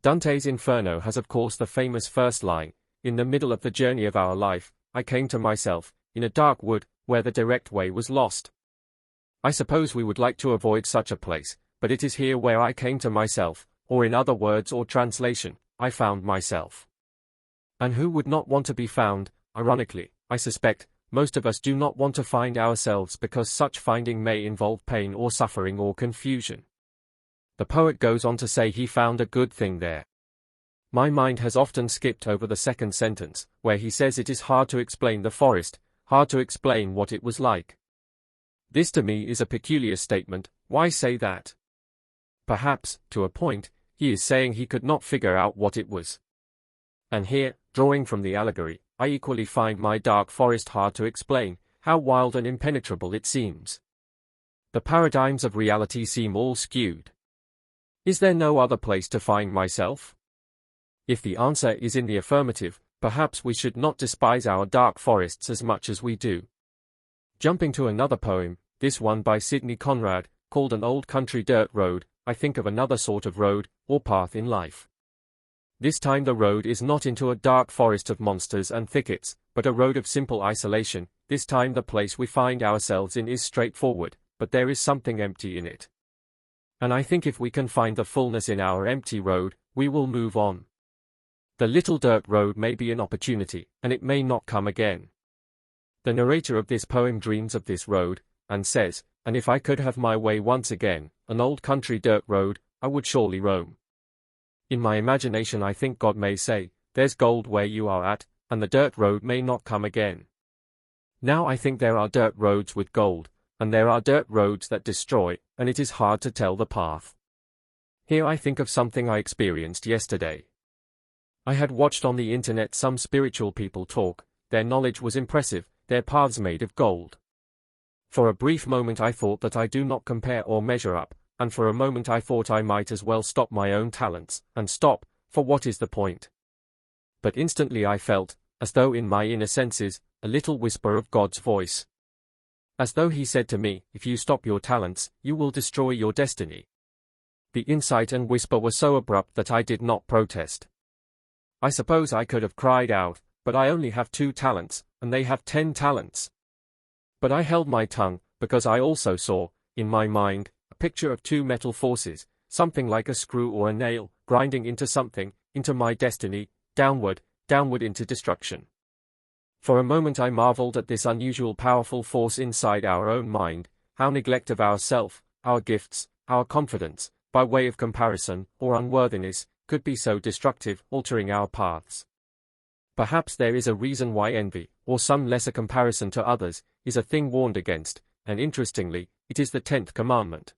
Dante's Inferno has of course the famous first line, "In the middle of the journey of our life, I came to myself, in a dark wood, where the direct way was lost." I suppose we would like to avoid such a place, but it is here where I came to myself, or in other words or translation, I found myself. And who would not want to be found? Ironically, I suspect, most of us do not want to find ourselves because such finding may involve pain or suffering or confusion. The poet goes on to say he found a good thing there. My mind has often skipped over the second sentence, where he says it is hard to explain the forest, hard to explain what it was like. This to me is a peculiar statement. Why say that? Perhaps, to a point, he is saying he could not figure out what it was. And here, drawing from the allegory, I equally find my dark forest hard to explain, how wild and impenetrable it seems. The paradigms of reality seem all skewed. Is there no other place to find myself? If the answer is in the affirmative, perhaps we should not despise our dark forests as much as we do. Jumping to another poem, this one by Sidney Conrad, called An Old Country Dirt Road, I think of another sort of road, or path in life. This time the road is not into a dark forest of monsters and thickets, but a road of simple isolation. This time the place we find ourselves in is straightforward, but there is something empty in it. And I think if we can find the fullness in our empty road, we will move on. The little dirt road may be an opportunity, and it may not come again. The narrator of this poem dreams of this road, and says, "And if I could have my way once again, an old country dirt road, I would surely roam." In my imagination I think God may say, "There's gold where you are at, and the dirt road may not come again." Now I think there are dirt roads with gold, and there are dirt roads that destroy, and it is hard to tell the path. Here I think of something I experienced yesterday. I had watched on the internet some spiritual people talk. Their knowledge was impressive, their paths made of gold. For a brief moment I thought that I do not compare or measure up, and for a moment I thought I might as well stop my own talents, and stop, for what is the point? But instantly I felt, as though in my inner senses, a little whisper of God's voice. As though he said to me, "If you stop your talents, you will destroy your destiny." The insight and whisper were so abrupt that I did not protest. I suppose I could have cried out, "But I only have 2 talents, and they have 10 talents." But I held my tongue, because I also saw, in my mind, a picture of 2 metal forces, something like a screw or a nail, grinding into something, into my destiny, downward, downward into destruction. For a moment I marveled at this unusual powerful force inside our own mind, how neglect of ourself, our gifts, our confidence, by way of comparison, or unworthiness, could be so destructive, altering our paths. Perhaps there is a reason why envy, or some lesser comparison to others, is a thing warned against, and interestingly, it is the 10th commandment.